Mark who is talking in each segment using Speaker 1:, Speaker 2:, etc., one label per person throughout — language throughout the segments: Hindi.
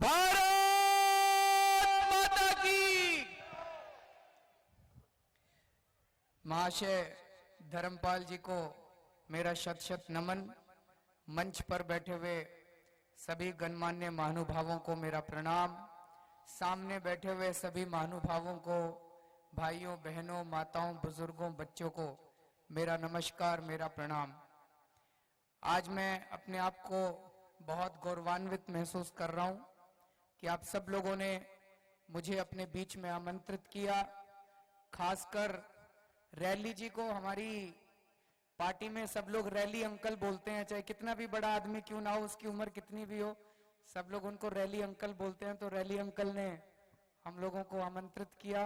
Speaker 1: भारत माता की। महाशय धर्मपाल जी को मेरा शत शत नमन। मंच पर बैठे हुए सभी गणमान्य महानुभावों को मेरा प्रणाम। सामने बैठे हुए सभी महानुभावों को, भाइयों बहनों माताओं बुजुर्गों बच्चों को मेरा नमस्कार, मेरा प्रणाम। आज मैं अपने आप को बहुत गौरवान्वित महसूस कर रहा हूं कि आप सब लोगों ने मुझे अपने बीच में आमंत्रित किया। खासकर रैली जी को, हमारी पार्टी में सब लोग रैली अंकल बोलते हैं, चाहे कितना भी बड़ा आदमी क्यों ना हो, उसकी उम्र कितनी भी हो, सब लोग उनको रैली अंकल बोलते हैं। तो रैली अंकल ने हम लोगों को आमंत्रित किया,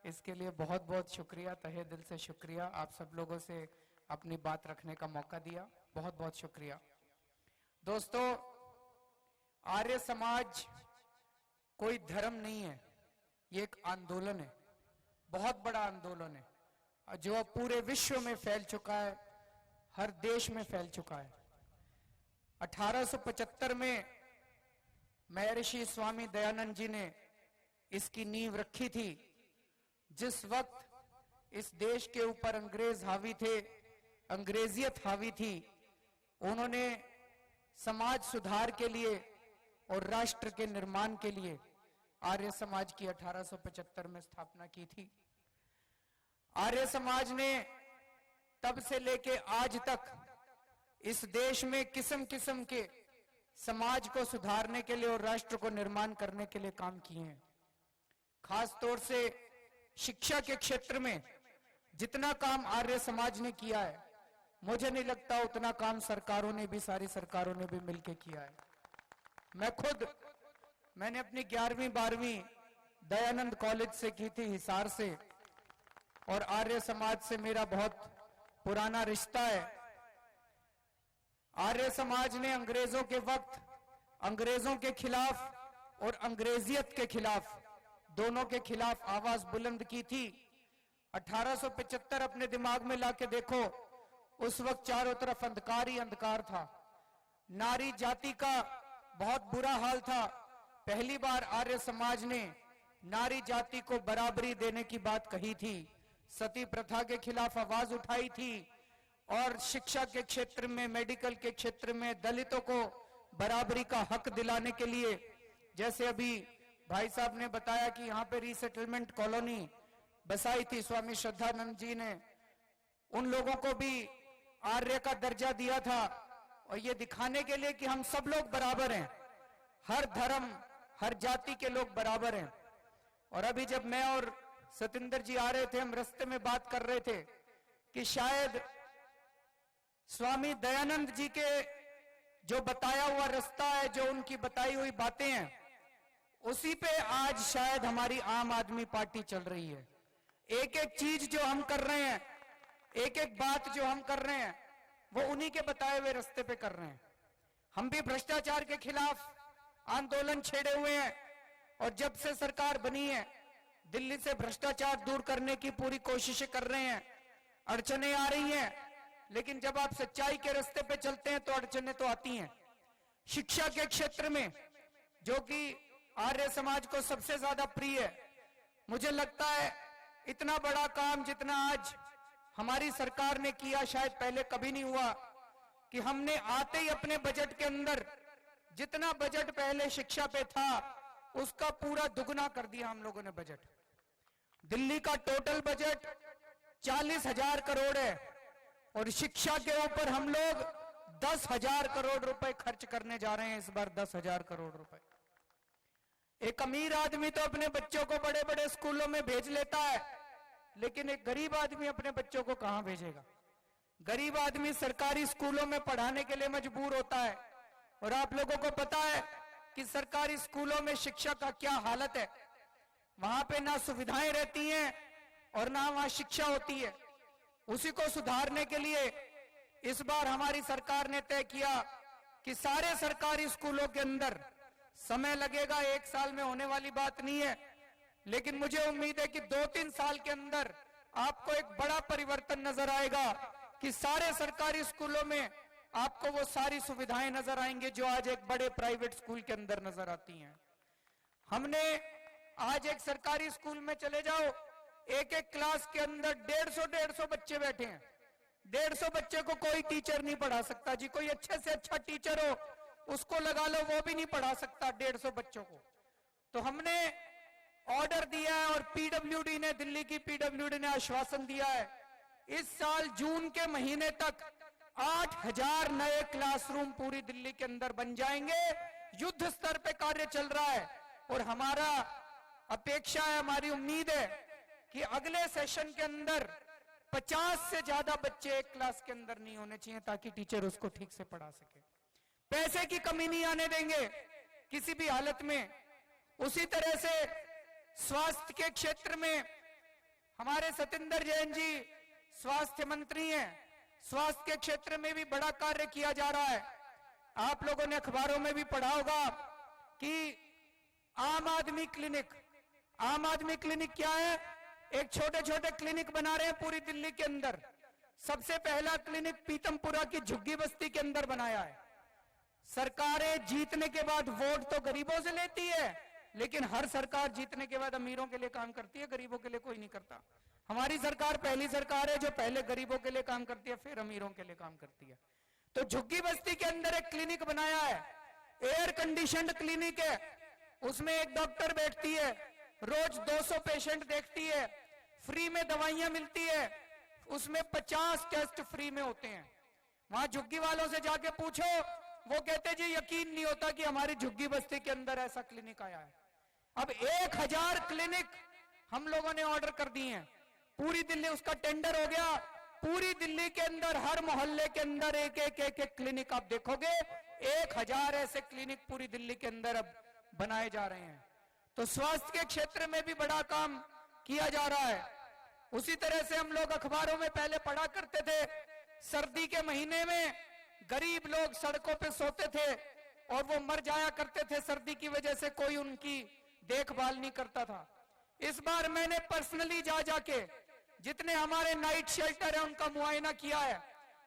Speaker 1: इसके लिए बहुत बहुत शुक्रिया, तहे दिल से शुक्रिया। आप सब लोगों से अपनी बात रखने का मौका दिया, बहुत बहुत शुक्रिया। दोस्तों, आर्य समाज कोई धर्म नहीं है, ये एक आंदोलन है, बहुत बड़ा आंदोलन है जो अब पूरे विश्व में फैल चुका है, हर देश में फैल चुका है। 1875 में महर्षि स्वामी दयानंद जी ने इसकी नींव रखी थी। जिस वक्त इस देश के ऊपर अंग्रेज हावी थे, अंग्रेजियत हावी थी, उन्होंने समाज सुधार के लिए और राष्ट्र के निर्माण के लिए आर्य समाज की 1875 में स्थापना की थी। आर्य समाज ने तब से लेके आज तक इस देश में किस्म किस्म के समाज को सुधारने के लिए और राष्ट्र को निर्माण करने के लिए काम किए हैं। खास तौर से शिक्षा के क्षेत्र में जितना काम आर्य समाज ने किया है, मुझे नहीं लगता उतना काम सरकारों ने भी, सारी सरकारों ने भी मिलकर किया है। मैंने अपनी 11वीं 12वीं दयानंद कॉलेज से की थी, हिसार से, और आर्य समाज से मेरा बहुत पुराना रिश्ता है। आर्य समाज ने अंग्रेजों के वक्त अंग्रेजों के खिलाफ और अंग्रेजियत के खिलाफ, दोनों के खिलाफ आवाज बुलंद की थी। 1875 अपने दिमाग में लाके देखो, उस वक्त चारों तरफ अंधकार ही अंधकार था। नारी जाति का बहुत बुरा हाल था। पहली बार आर्य समाज ने नारी जाति को बराबरी देने की बात कही थी, सती प्रथा के खिलाफ आवाज उठाई थी, और शिक्षा के क्षेत्र में, मेडिकल के क्षेत्र में दलितों को बराबरी का हक दिलाने के लिए, जैसे अभी भाई साहब ने बताया कि यहाँ पे रीसेटलमेंट कॉलोनी बसाई थी स्वामी श्रद्धानंद जी ने, उन लोगों को भी आर्य का दर्जा दिया था, और ये दिखाने के लिए कि हम सब लोग बराबर हैं, हर धर्म हर जाति के लोग बराबर हैं। और अभी जब मैं और सतिंदर जी आ रहे थे, हम रास्ते में बात कर रहे थे कि शायद स्वामी दयानंद जी के जो बताया हुआ रास्ता है, जो उनकी बताई हुई बातें हैं, उसी पे आज शायद हमारी आम आदमी पार्टी चल रही है। एक एक चीज जो हम कर रहे हैं, एक एक बात जो हम कर रहे हैं, वो उन्हीं के बताए हुए रास्ते पे कर रहे हैं। हम भी भ्रष्टाचार के खिलाफ आंदोलन छेड़े हुए हैं, और जब से सरकार बनी है दिल्ली से भ्रष्टाचार दूर करने की पूरी कोशिशें कर रहे हैं। अड़चने आ रही हैं, लेकिन जब आप सच्चाई के रास्ते पे चलते हैं तो अड़चने तो आती हैं। शिक्षा के क्षेत्र में, जो कि आर्य समाज को सबसे ज्यादा प्रिय है, मुझे लगता है इतना बड़ा काम जितना आज हमारी सरकार ने किया शायद पहले कभी नहीं हुआ, कि हमने आते ही अपने बजट के अंदर जितना बजट पहले शिक्षा पे था उसका पूरा दुगना कर दिया हम लोगों ने बजट। दिल्ली का टोटल बजट 40,000 करोड़ है, और शिक्षा के ऊपर हम लोग 10,000 करोड़ रुपए खर्च करने जा रहे हैं इस बार, 10,000 करोड़ रुपए। एक अमीर आदमी तो अपने बच्चों को बड़े बड़े स्कूलों में भेज लेता है, लेकिन एक गरीब आदमी अपने बच्चों को कहां भेजेगा? गरीब आदमी सरकारी स्कूलों में पढ़ाने के लिए मजबूर होता है, और आप लोगों को पता है कि सरकारी स्कूलों में शिक्षा का क्या हालत है। वहां पे ना सुविधाएं रहती हैं और ना वहां शिक्षा होती है। उसी को सुधारने के लिए इस बार हमारी सरकार ने तय किया कि सारे सरकारी स्कूलों के अंदर, समय लगेगा, एक साल में होने वाली बात नहीं है, लेकिन मुझे उम्मीद है कि 2-3 साल के अंदर आपको एक बड़ा परिवर्तन नजर आएगा, कि सारे सरकारी स्कूलों में आपको वो सारी सुविधाएं नजर आएंगे जो आज एक बड़े प्राइवेट स्कूल के अंदर नजर आती हैं। हमने आज एक सरकारी स्कूल में चले जाओ, एक एक क्लास के अंदर 150 बच्चे बैठे हैं। 150 बच्चे को कोई टीचर नहीं पढ़ा सकता जी। कोई अच्छे से अच्छा टीचर हो उसको लगा लो, वो भी नहीं पढ़ा सकता 150 बच्चों को। तो हमने ऑर्डर दिया है और पीडब्ल्यूडी ने, दिल्ली की पीडब्ल्यूडी ने आश्वासन दिया है, इस साल जून के महीने तक 8000 नए क्लासरूम पूरी दिल्ली के अंदर बन जाएंगे। युद्ध स्तर पे कार्य चल रहा है और हमारा अपेक्षा है, हमारी उम्मीद है कि अगले सेशन के अंदर 50 से ज्यादा बच्चे एक क्लास के अंदर नहीं होने चाहिए, ताकि टीचर उसको ठीक से पढ़ा सके। पैसे की कमी नहीं आने देंगे किसी भी हालत में। उसी तरह से स्वास्थ्य के क्षेत्र में हमारे सतेंद्र जैन जी स्वास्थ्य मंत्री हैं। स्वास्थ्य के क्षेत्र में भी बड़ा कार्य किया जा रहा है। आप लोगों ने अखबारों में भी पढ़ा होगा कि आम आदमी क्लिनिक, आम आदमी क्लिनिक क्या है? एक छोटे छोटे क्लिनिक बना रहे हैं पूरी दिल्ली के अंदर। सबसे पहला क्लिनिक पीतमपुरा की झुग्गी बस्ती के अंदर बनाया है। सरकारें जीतने के बाद वोट तो गरीबों से लेती है, लेकिन हर सरकार जीतने के बाद अमीरों के लिए काम करती है, गरीबों के लिए कोई नहीं करता। हमारी सरकार पहली सरकार है जो पहले गरीबों के लिए काम करती है, फिर अमीरों के लिए काम करती है। तो झुग्गी बस्ती के अंदर एक क्लिनिक बनाया है, एयर कंडीशनड क्लिनिक है। उसमें एक डॉक्टर बैठती है, रोज 200 पेशेंट देखती है, फ्री में दवाइयां मिलती है, उसमें 50 टेस्ट फ्री में होते हैं। वहां झुग्गी वालों से जाके पूछो, वो कहते जी यकीन नहीं होता कि हमारी झुग्गी बस्ती के अंदर ऐसा क्लिनिक आया है। अब 1000 क्लिनिक हम लोगों ने ऑर्डर कर दिए हैं पूरी दिल्ली, उसका टेंडर हो गया। पूरी दिल्ली के अंदर हर मोहल्ले के अंदर एक एक क्लिनिक आप देखोगे। 1000 ऐसे क्लिनिक पूरी दिल्ली के अंदर अब बनाए जा रहे हैं। तो स्वास्थ्य के क्षेत्र में भी बड़ा काम किया जा रहा है। उसी तरह से हम लोग अखबारों में पहले पढ़ा करते थे, सर्दी के महीने में गरीब लोग सड़कों पे सोते थे और वो मर जाया करते थे सर्दी की वजह से, कोई उनकी देखभाल नहीं करता था। इस बार मैंने पर्सनली जाके जितने हमारे नाइट शेल्टर है उनका मुआयना किया है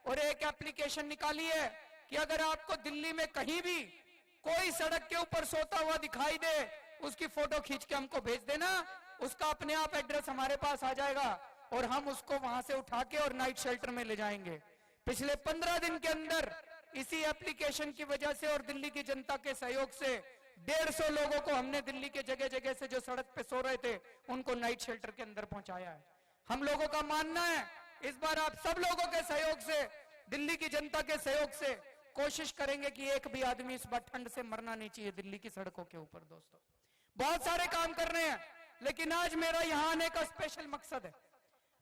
Speaker 1: और एक एप्लीकेशन निकाली है कि अगर आपको दिल्ली में कहीं भी कोई सड़क के ऊपर सोता हुआ दिखाई दे, उसकी फोटो खींच के हमको भेज देना। उसका अपने आप एड्रेस हमारे पास आ जाएगा और हम उसको वहां से उठा के और नाइट शेल्टर में ले जाएंगे। पिछले 15 दिन के अंदर इसी एप्लीकेशन की वजह से और दिल्ली की जनता के सहयोग से 150 लोगों को हमने दिल्ली के जगह जगह से जो सड़क पे सो रहे थे उनको नाइट शेल्टर के अंदर पहुंचाया है। हम लोगों का मानना है इस बार आप सब लोगों के सहयोग से, दिल्ली की जनता के सहयोग से कोशिश करेंगे कि एक भी आदमी इस बार ठंड से मरना नहीं चाहिए दिल्ली की सड़कों के ऊपर। दोस्तों बहुत सारे काम कर रहे हैं, लेकिन आज मेरा यहां आने का स्पेशल मकसद है,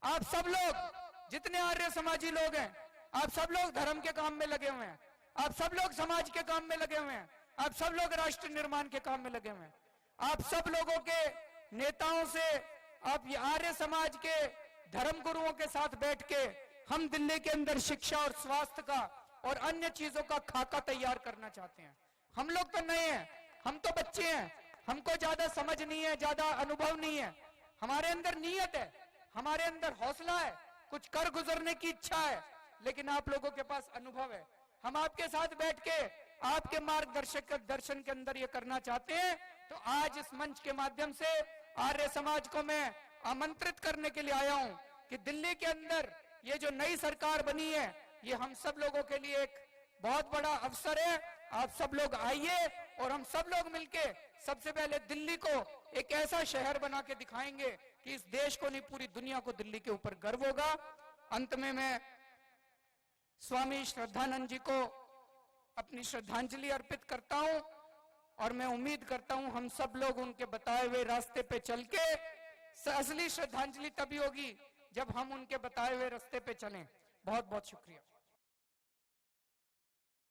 Speaker 1: आप सब लोग जितने आर्य समाजी लोग हैं, आप सब लोग धर्म के काम में लगे हुए हैं, आप सब लोग समाज के काम में लगे हुए हैं, आप सब लोग राष्ट्र निर्माण के काम में लगे हुए हैं। आप सब लोगों के नेताओं से, आप आर्य समाज के धर्म गुरुओं के साथ बैठ के हम दिल्ली के अंदर शिक्षा और स्वास्थ्य का और अन्य चीजों का खाका तैयार करना चाहते हैं। हम लोग तो नए हैं, हम तो बच्चे हैं, हमको ज्यादा समझ नहीं है, ज्यादा अनुभव नहीं है। हमारे अंदर नीयत है, हमारे अंदर हौसला है, कुछ कर गुजरने की इच्छा है, लेकिन आप लोगों के पास अनुभव है। हम आपके साथ बैठ के आपके मार्गदर्शक दर्शन के अंदर ये करना चाहते हैं। तो आज इस मंच के माध्यम से आर्य समाज को मैं आमंत्रित करने के लिए आया हूं कि दिल्ली के अंदर ये जो नई सरकार बनी है, ये हम सब लोगों के लिए एक बहुत बड़ा अवसर है। आप सब लोग आइए और हम सब लोग मिलके सबसे पहले दिल्ली को एक ऐसा शहर बना के दिखाएंगे कि इस देश को नहीं, पूरी दुनिया को दिल्ली के ऊपर गर्व होगा। अंत में मैं स्वामी श्रद्धानंद जी को अपनी श्रद्धांजलि अर्पित करता हूं और मैं उम्मीद करता हूं हम सब लोग उनके बताए हुए रास्ते पे चल के, असली श्रद्धांजलि तभी होगी जब हम उनके बताए हुए रास्ते पे चलें। बहुत बहुत शुक्रिया।